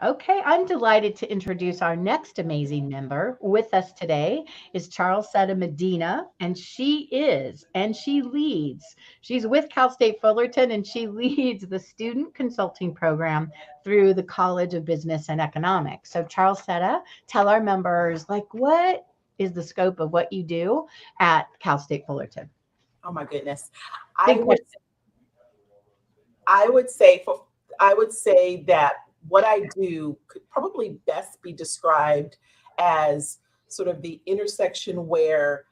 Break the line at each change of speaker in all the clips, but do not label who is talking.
Okay, I'm delighted to introduce our next amazing member. With us today is Charlesetta Medina, and she leads. She's with Cal State Fullerton, and she leads the student consulting program through the College of Business and Economics. So, Charlesetta, tell our members, like, what is the scope of what you do at Cal State Fullerton?
Oh my goodness. I
Big
would
question.
I would say for I would say that what I do could probably best be described as sort of the intersection where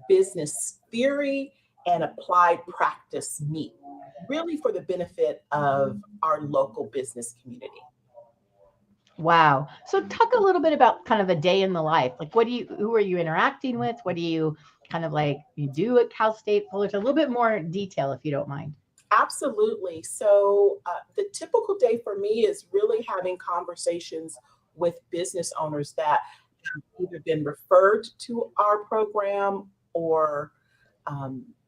business theory and applied practice meet, really for the benefit of our local business community.
Wow. So talk a little bit about kind of a day in the life. Like who are you interacting with? What do you kind of like you do at Cal State Fullerton? A little bit more detail if you don't mind.
Absolutely. So, the typical day for me is really having conversations with business owners that have either been referred to our program or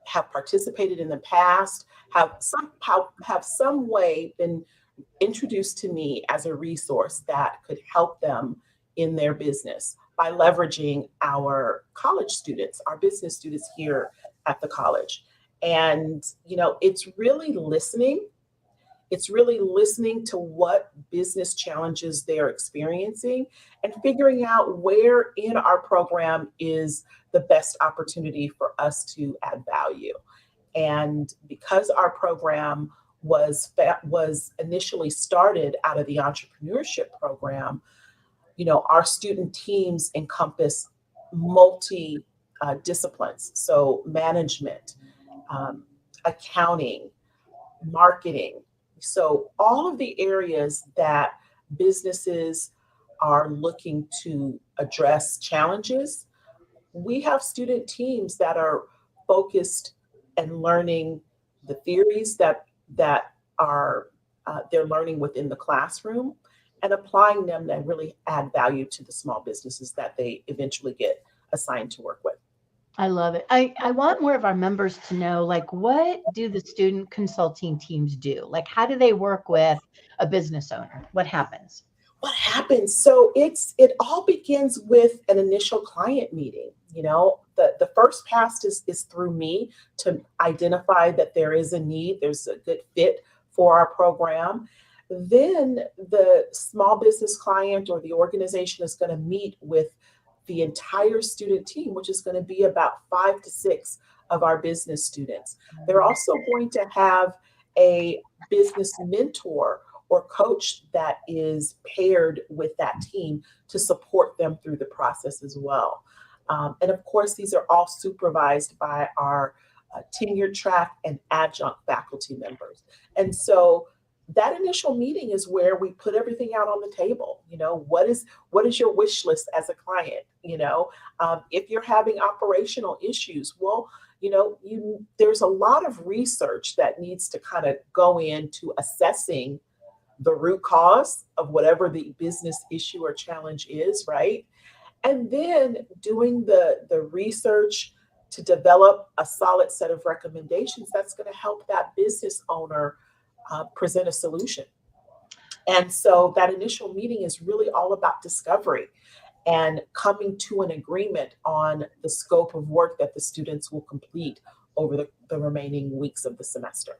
have participated in the past, have some way been introduced to me as a resource that could help them in their business by leveraging our college students, our business students here at the college. And, it's really listening to what business challenges they're experiencing and figuring out where in our program is the best opportunity for us to add value. And because our program was initially started out of the entrepreneurship program, our student teams encompass multi disciplines, so management, um, accounting, marketing. So, all of the areas that businesses are looking to address challenges, we have student teams that are focused and learning the theories that are they're learning within the classroom and applying them that really add value to the small businesses that they eventually get assigned to work with.
I love it. I want more of our members to know, like, what do the student consulting teams do? Like, how do they work with a business owner? What happens?
What happens? So it all begins with an initial client meeting. The first pass is through me to identify that there is a need, there's a good fit for our program. Then the small business client or the organization is going to meet with the entire student team, which is going to be about 5 to 6 of our business students. They're also going to have a business mentor or coach that is paired with that team to support them through the process as well. And of course, these are all supervised by our tenure track and adjunct faculty members. And so that initial meeting is where we put everything out on the table. What is your wish list as a client? If you're having operational issues, well, there's a lot of research that needs to kind of go into assessing the root cause of whatever the business issue or challenge is, right? And then doing the research to develop a solid set of recommendations that's going to help that business owner present a solution. And so that initial meeting is really all about discovery and coming to an agreement on the scope of work that the students will complete over the remaining weeks of the semester.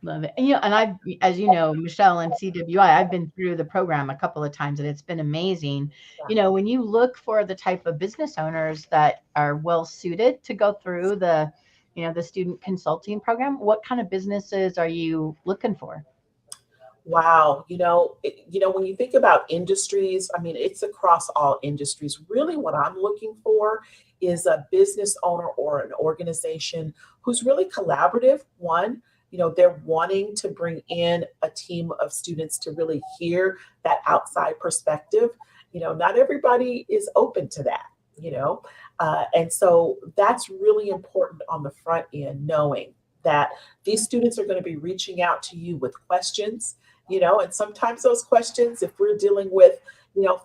Love it. And I've, as you know, Michelle and CWI, I've been through the program a couple of times and it's been amazing. When you look for the type of business owners that are well suited to go through the student consulting program, what kind of businesses are you looking for?
Wow, when you think about industries, I mean, it's across all industries. Really, what I'm looking for is a business owner or an organization who's really collaborative. One, they're wanting to bring in a team of students to really hear that outside perspective. Not everybody is open to that, and so that's really important on the front end, knowing that these students are going to be reaching out to you with questions, and sometimes those questions, if we're dealing with,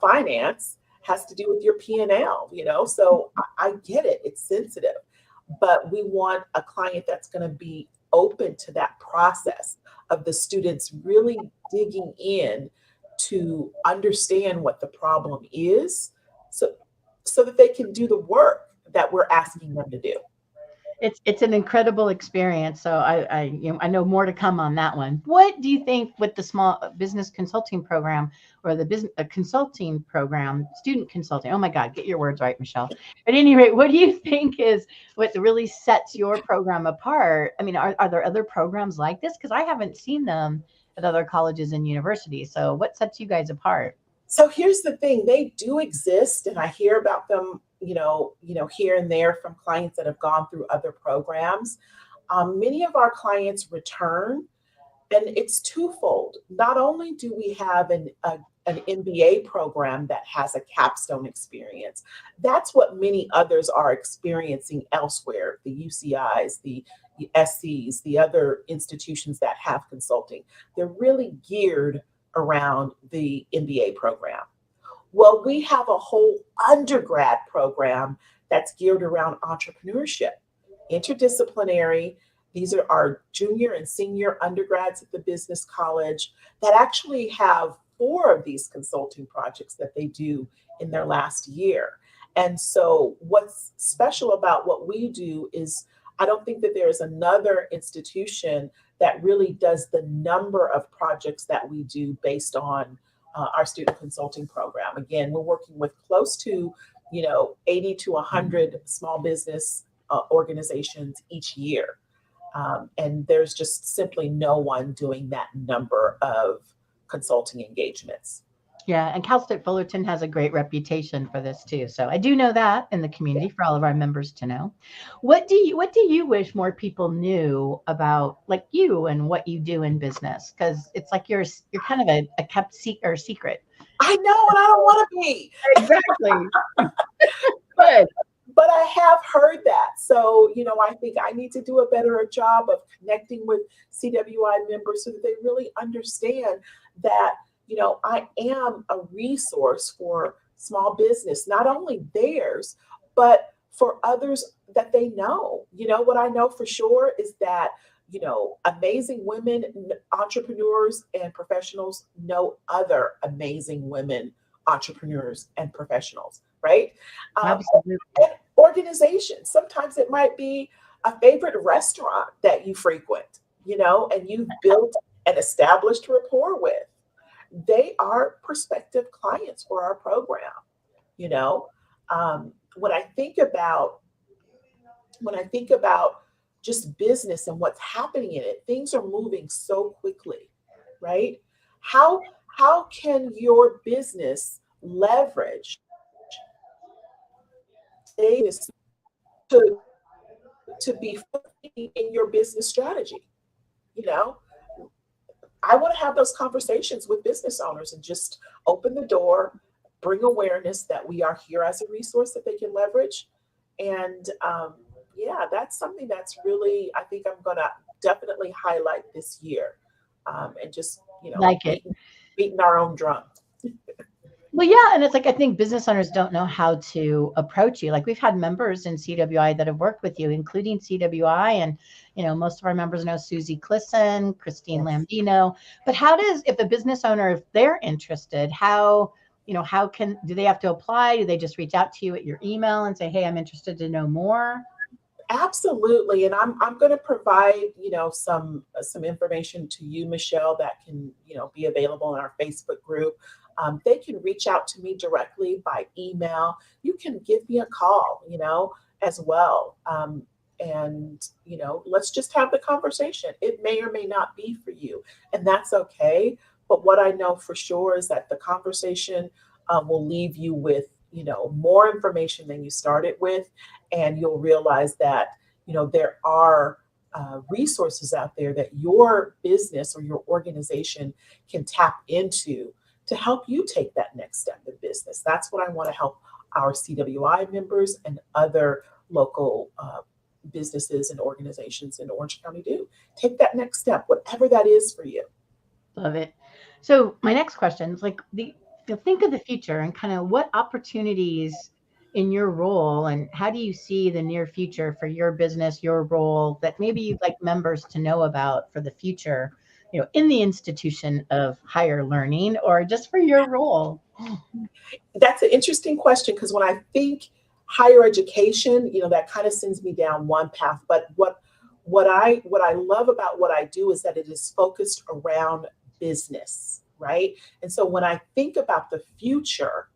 finance, has to do with your P&L, so I get it, it's sensitive, but we want a client that's going to be open to that process of the students really digging in to understand what the problem is, so that they can do the work that we're asking them to do.
It's an incredible experience. So I know more to come on that one. What do you think with the small business consulting program or the business consulting program, student consulting? Oh my God, get your words right, Michelle. At any rate, what do you think is what really sets your program apart? I mean, are there other programs like this? Because I haven't seen them at other colleges and universities. So what sets you guys apart?
So here's the thing, they do exist, and I hear about them, here and there from clients that have gone through other programs. Many of our clients return, and it's twofold. Not only do we have an MBA program that has a capstone experience, that's what many others are experiencing elsewhere, the UCIs, the SCs, the other institutions that have consulting. They're really geared around the MBA program. Well, we have a whole undergrad program that's geared around entrepreneurship, interdisciplinary. These are our junior and senior undergrads at the business college that actually have 4 of these consulting projects that they do in their last year. And so what's special about what we do is I don't think that there's another institution that really does the number of projects that we do based on our student consulting program. Again, we're working with close to 80 to 100 small business organizations each year. And there's just simply no one doing that number of consulting engagements.
Yeah, and Cal State Fullerton has a great reputation for this too. So I do know that in the community for all of our members to know. What do you wish more people knew about like you and what you do in business? Because it's like you're kind of a kept secret.
I know, and I don't want to be.
Exactly. Good.
But I have heard that. So, I think I need to do a better job of connecting with CWI members so that they really understand that I am a resource for small business, not only theirs, but for others that they know. What I know for sure is that, amazing women, entrepreneurs and professionals know other amazing women, entrepreneurs and professionals, right?
Absolutely.
And organizations. Sometimes it might be a favorite restaurant that you frequent, and you've built an established rapport with. They are prospective clients for our program. When I think about just business and what's happening in it, things are moving so quickly, right? How can your business leverage this to be in your business strategy? I want to have those conversations with business owners and just open the door, bring awareness that we are here as a resource that they can leverage. And that's something that's really, I think I'm going to definitely highlight this year, and just,
Like it.
beating our own drum.
Well, yeah, and it's like I think business owners don't know how to approach you. Like we've had members in CWI that have worked with you, including CWI, and most of our members know Susie Clisson, Christine Lambino. But if a business owner, if they're interested, how do they have to apply? Do they just reach out to you at your email and say, "Hey, I'm interested to know more"?
Absolutely, and I'm going to provide some information to you, Michelle, that can be available in our Facebook group. They can reach out to me directly by email. You can give me a call, as well. And let's just have the conversation. It may or may not be for you, and that's okay. But what I know for sure is that the conversation will leave you with more information than you started with, and you'll realize that there are resources out there that your business or your organization can tap into to help you take that next step in business. That's what I want to help our CWI members and other local businesses and organizations in Orange County do. Take that next step, whatever that is for you.
Love it. So my next question is like think of the future and kind of what opportunities in your role and how do you see the near future for your business, your role that maybe you'd like members to know about for the future in the institution of higher learning, or just for your role?
That's an interesting question, because when I think higher education, that kind of sends me down one path. But what I love about what I do is that it is focused around business, right? And so when I think about the future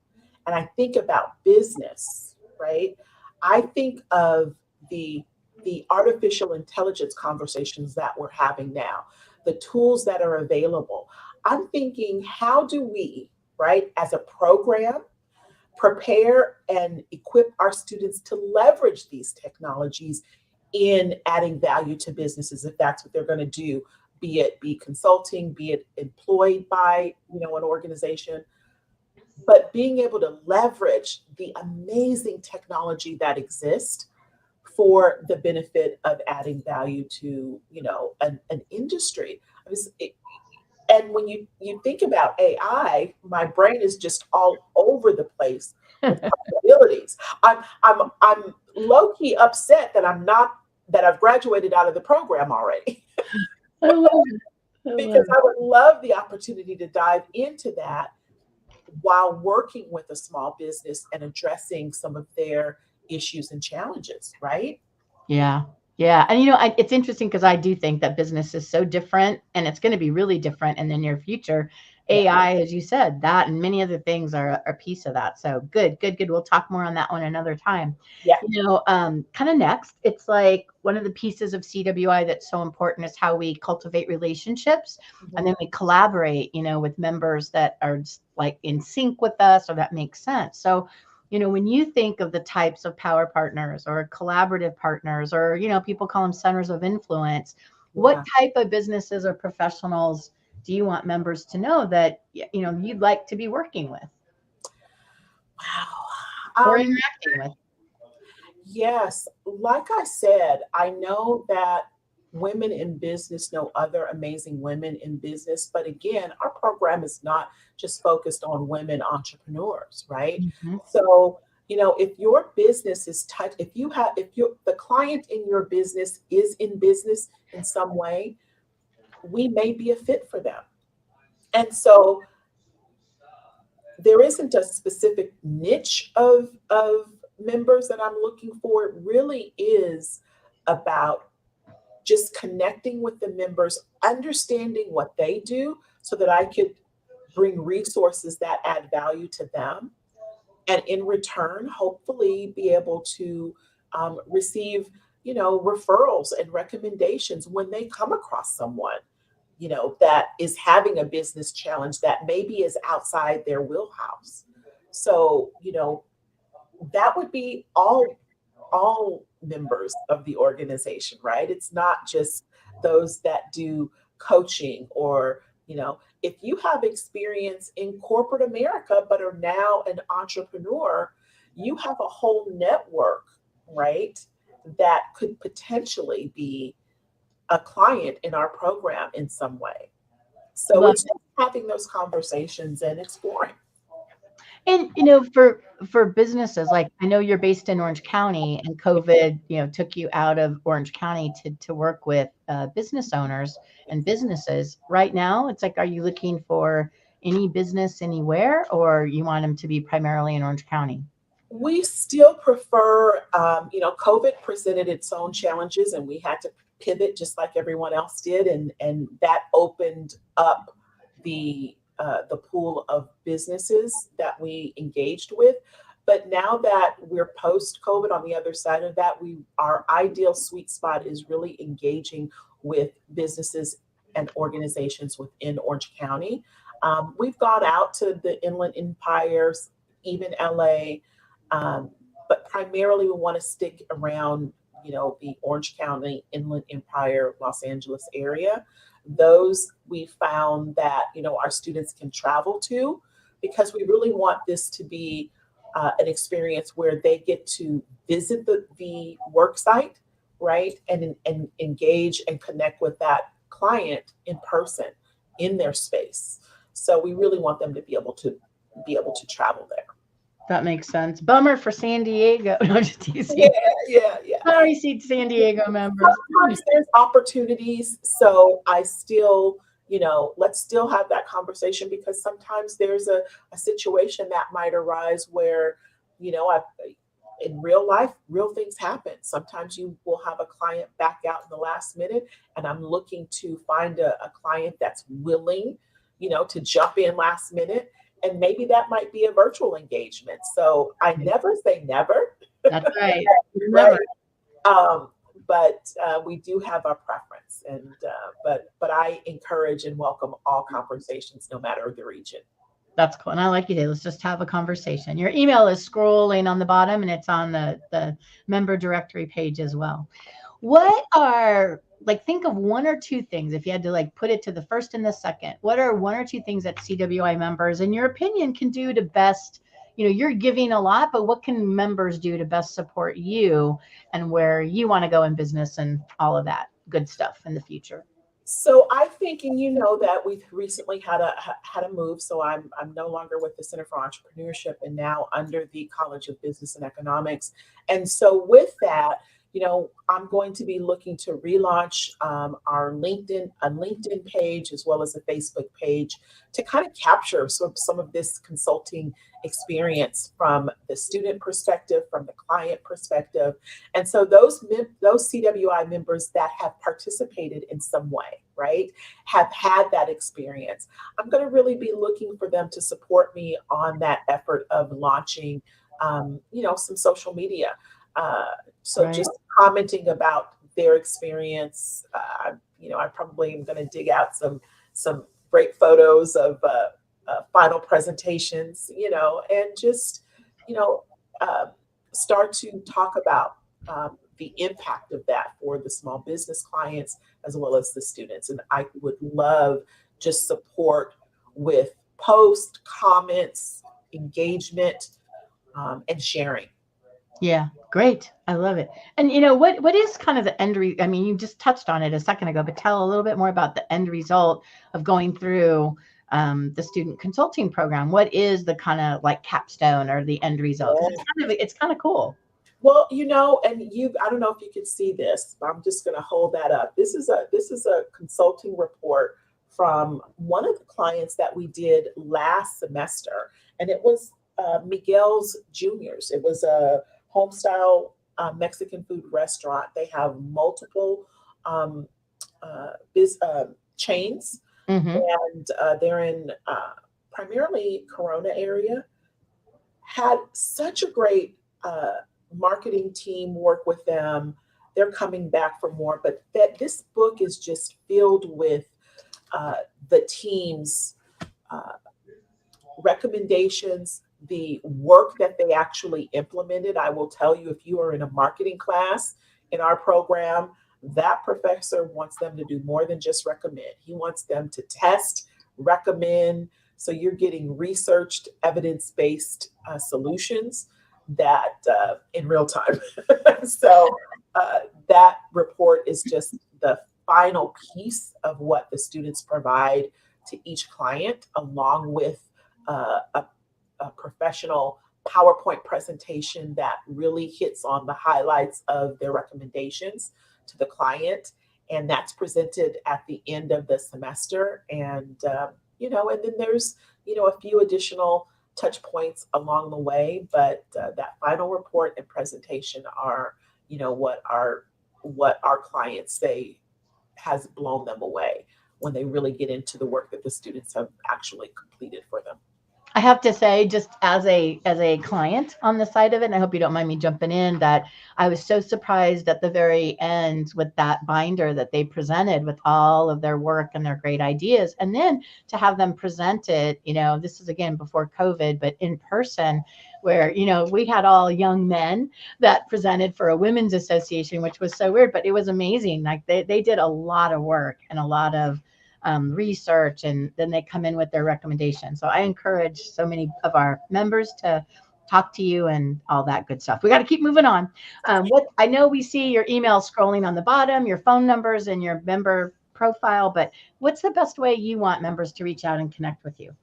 and I think about business, right, I think of the artificial intelligence conversations that we're having now, the tools that are available. I'm thinking, how do we, right, as a program, prepare and equip our students to leverage these technologies in adding value to businesses, if that's what they're going to do, be it be consulting, be it employed by an organization, but being able to leverage the amazing technology that exists for the benefit of adding value to an industry. And when you think about AI, my brain is just all over the place with possibilities. I'm low key upset that I've graduated out of the program already.
I love it.
Because I would love the opportunity to dive into that while working with a small business and addressing some of their issues and challenges, right?
Yeah. Yeah. And it's interesting because I do think that business is so different, and it's going to be really different in the near future.
Yeah.
AI, as you said, that and many other things are a piece of that. So good, good, good. We'll talk more on that one another time.
Yeah.
Kind of next, it's like one of the pieces of CWI that's so important is how we cultivate relationships, and then we collaborate, with members that are just like in sync with us, or that makes sense. So when you think of the types of power partners or collaborative partners, or, people call them centers of influence, what type of businesses or professionals do you want members to know that, you'd like to be working with or interacting with?
Yes. Like I said, I know that women in business know other amazing women in business. But again, our program is not just focused on women entrepreneurs, right?
Mhm.
So, if your business is if the client in your business is in business in some way, we may be a fit for them. And so there isn't a specific niche of members that I'm looking for. It really is about just connecting with the members, understanding what they do so that I could bring resources that add value to them. And in return, hopefully be able to receive, referrals and recommendations when they come across someone, that is having a business challenge that maybe is outside their wheelhouse. So, that would be all members of the organization, right? It's not just those that do coaching, or, if you have experience in corporate America but are now an entrepreneur, you have a whole network, right? That could potentially be a client in our program in some way. So it's just having those conversations and exploring.
And for businesses, like I know you're based in Orange County, and COVID, took you out of Orange County to work with business owners and businesses. Right now, it's like, are you looking for any business anywhere, or you want them to be primarily in Orange County?
We still prefer, COVID presented its own challenges, and we had to pivot just like everyone else did, and that opened up the pool of businesses that we engaged with. But now that we're post-COVID, on the other side of that, our ideal sweet spot is really engaging with businesses and organizations within Orange County. We've gone out to the Inland Empires, even LA, but primarily we want to stick around, the Orange County, Inland Empire, Los Angeles area. Those we found that, our students can travel to, because we really want this to be an experience where they get to visit the work site, right? And engage and connect with that client in person in their space. So we really want them to be able to travel there.
That makes sense. Bummer for San Diego. No, just teasing.
Yeah.
Sorry, see San Diego members.
Sometimes there's opportunities. So I still, let's still have that conversation, because sometimes there's a situation that might arise where, in real life, real things happen. Sometimes you will have a client back out in the last minute, and I'm looking to find a client that's willing, to jump in last minute. And maybe that might be a virtual engagement. So I never say never.
That's right.
Right. But we do have our preference, and but I encourage and welcome all conversations, no matter the region.
That's cool. And I like you did. Let's just have a conversation. Your email is scrolling on the bottom, and it's on the member directory page as well. What are, like, think of one or two things, if you had to like put it to the first and the second, what are one or two things that CWI members, in your opinion, can do to best, you're giving a lot, but what can members do to best support you and where you want to go in business and all of that good stuff in the future?
So I think, and that we've recently had a move. So I'm no longer with the Center for Entrepreneurship, and now under the College of Business and Economics. And so with that, I'm going to be looking to relaunch our LinkedIn page, as well as a Facebook page, to kind of capture some of this consulting experience from the student perspective, from the client perspective. And so those CWI members that have participated in some way, right, have had that experience, I'm going to really be looking for them to support me on that effort of launching, some social media. So
Right.
just commenting about their experience. I probably am going to dig out some great photos of final presentations, and just, start to talk about the impact of that for the small business clients as well as the students. And I would love just support with posts, comments, engagement, and sharing.
Yeah, great. I love it. And what is kind of the I mean, you just touched on it a second ago, but tell a little bit more about the end result of going through the student consulting program. What is the kind of like capstone or the end result? 'Cause it's kind of cool.
Well, and I don't know if you can see this, but I'm just going to hold that up. This is a consulting report from one of the clients that we did last semester, and it was Miguel's Juniors. It was a home-style Mexican food restaurant. They have multiple chains,
Mm-hmm.
and they're in primarily Corona area. Had such a great marketing team work with them. They're coming back for more, but this book is just filled with the team's recommendations, the work that they actually implemented. I will tell you, if you are in a marketing class in our program, that professor wants them to do more than just recommend. He wants them to test, recommend. So you're getting researched, evidence-based solutions that in real time. So that report is just the final piece of what the students provide to each client, along with a professional PowerPoint presentation that really hits on the highlights of their recommendations to the client. And that's presented at the end of the semester. And, and then there's, a few additional touch points along the way, but that final report and presentation are, what our clients say has blown them away when they really get into the work that the students have actually completed for them.
I have to say, just as a client on the side of it, and I hope you don't mind me jumping in, that I was so surprised at the very end with that binder that they presented with all of their work and their great ideas. And then to have them present it, this is again before COVID, but in person, where, we had all young men that presented for a women's association, which was so weird, but it was amazing. Like they did a lot of work and a lot of research, and then they come in with their recommendations. So I encourage so many of our members to talk to you and all that good stuff. We got to keep moving on. What I know, we see your email scrolling on the bottom, your phone numbers and your member profile, but what's the best way you want members to reach out and connect with you?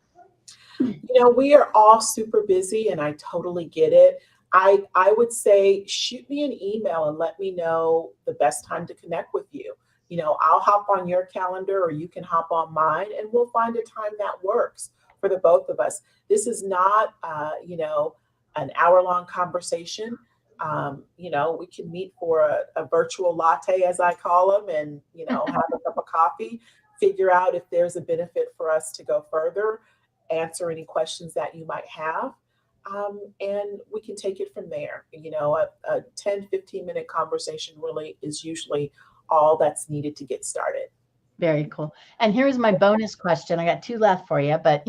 We are all super busy, and I totally get it. I would say shoot me an email and let me know the best time to connect with you. I'll hop on your calendar or you can hop on mine and we'll find a time that works for the both of us. This is not, an hour-long conversation. We can meet for a virtual latte, as I call them, and, have a cup of coffee, figure out if there's a benefit for us to go further, answer any questions that you might have. And we can take it from there. A 10, 15-minute conversation really is usually all that's needed to get started.
Very cool. And here's my bonus question. I got two left for you, but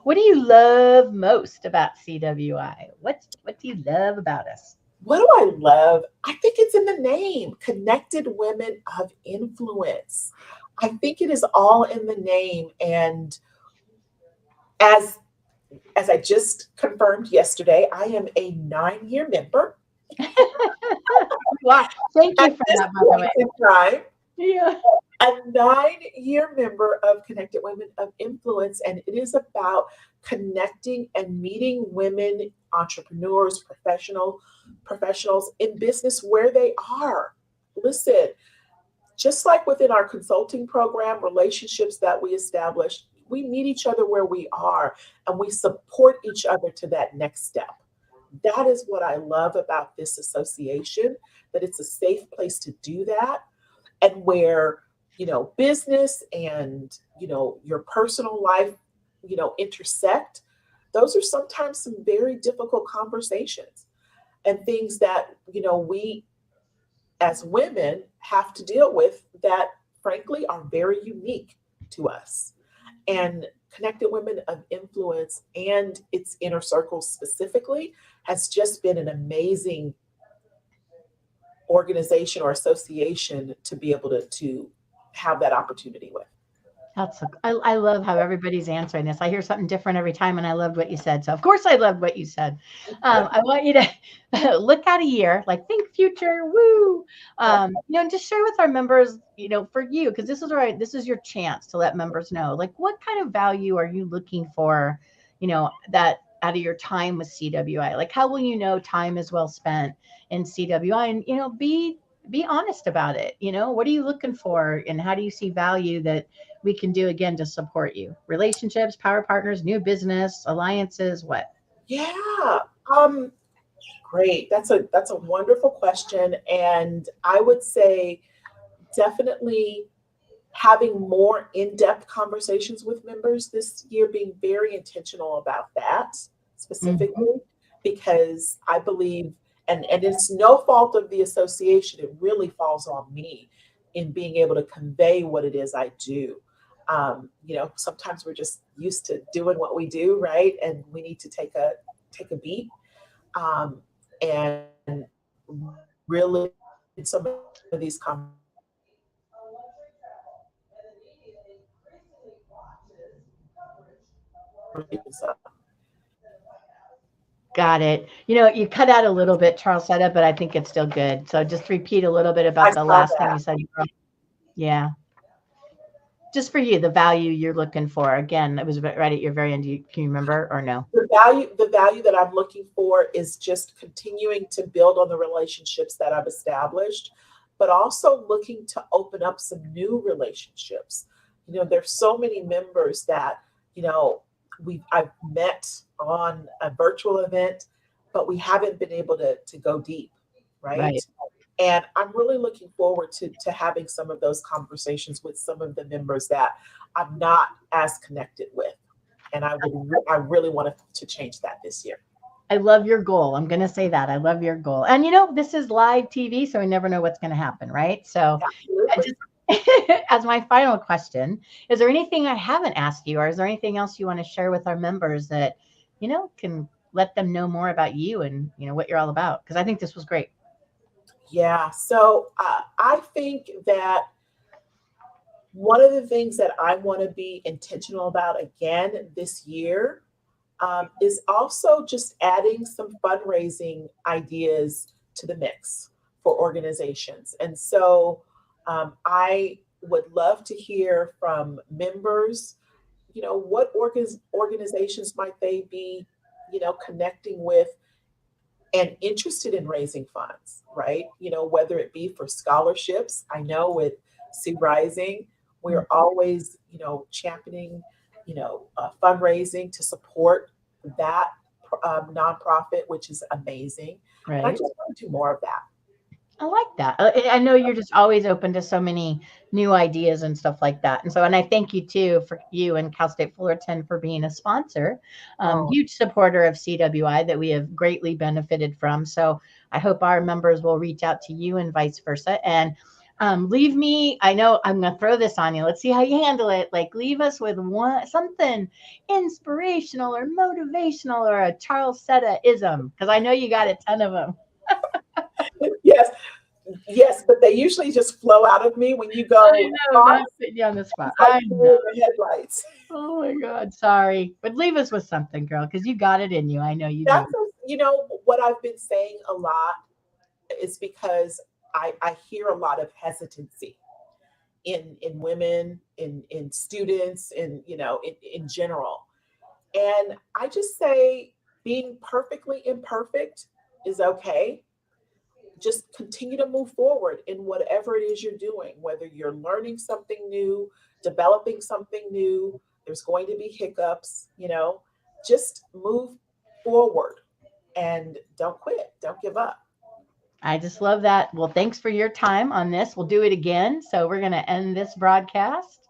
what do you love most about CWI? What do you love about us?
What do I love? I think it's in the name, Connected Women of Influence. I think it is all in the name. And as I just confirmed yesterday, I am a 9-year member.
Wow. Thank you for that, by the way.
Yeah. A 9-year member of Connected Women of Influence, and it is about connecting and meeting women, entrepreneurs, professionals in business where they are. Listen, just like within our consulting program, relationships that we establish, we meet each other where we are and we support each other to that next step. That is what I love about this association, that it's a safe place to do that, and where business and your personal life intersect. Those are sometimes some very difficult conversations and things that we as women have to deal with that frankly are very unique to us. And Connected Women of Influence and its inner circles specifically has just been an amazing organization or association to be able to have that opportunity with.
I love how everybody's answering this. I hear something different every time, and I loved what you said. So of course I loved what you said. I want you to look at a year, like think future, woo. And just share with our members, for you, because this is your chance to let members know, like, what kind of value are you looking for, that out of your time with CWI? Like, how will you know time is well spent in CWI? And be honest about it. What are you looking for, and how do you see value that we can do again to support you? Relationships, power partners, new business, alliances, what?
Yeah. Great. That's a wonderful question. And I would say definitely having more in-depth conversations with members this year, being very intentional about that specifically, because I believe, and it's no fault of the association, it really falls on me in being able to convey what it is I do. Sometimes we're just used to doing what we do, right? And we need to take a beat, and really some of these conversations.
Got it. You cut out a little bit, Charlesetta, but I think it's still good. So just repeat a little bit about the last thing you said. Yeah. Just for you, the value you're looking for. Again, it was right at your very end. Can you remember or no?
The value that I'm looking for is just continuing to build on the relationships that I've established, but also looking to open up some new relationships. There's so many members that, I've met on a virtual event, but we haven't been able to go deep, right? And I'm really looking forward to having some of those conversations with some of the members that I'm not as connected with. And I really want to change that this year.
I love your goal. I'm going to say that. I love your goal. And this is live TV, so we never know what's going to happen, right? So as my final question, is there anything I haven't asked you, or is there anything else you want to share with our members that, can let them know more about you and, what you're all about? Because I think this was great.
Yeah. So I think that one of the things that I want to be intentional about again this year is also just adding some fundraising ideas to the mix for organizations. And so I would love to hear from members, what organizations might they be, connecting with and interested in raising funds, right? Whether it be for scholarships. I know with Sue Rising. We're always, championing, fundraising to support that nonprofit, which is amazing. And I
Right.
just want to do more of that.
I like that. I know you're just always open to so many new ideas and stuff like that. And I thank you too for you and Cal State Fullerton for being a sponsor,
Oh,
huge supporter of CWI that we have greatly benefited from. So I hope our members will reach out to you and vice versa. And leave me, I know I'm going to throw this on you. Let's see how you handle it. Like leave us with something inspirational or motivational or a Charlesetta ism, because I know you got a ton of them.
yes, yes, but they usually just flow out of me when you
I
go
know,
talk.
not putting you on the spot.
It's like
I
you're
know.
in the headlights.
Oh my God, sorry. But leave us with something, girl, because you got it in you. I know you do.
What I've been saying a lot is because I hear a lot of hesitancy in women, in students, in general. And I just say being perfectly imperfect is okay. Just continue to move forward in whatever it is you're doing, whether you're learning something new, developing something new, there's going to be hiccups, just move forward and don't quit, don't give up.
I just love that. Well, thanks for your time on this. We'll do it again. So we're going to end this broadcast.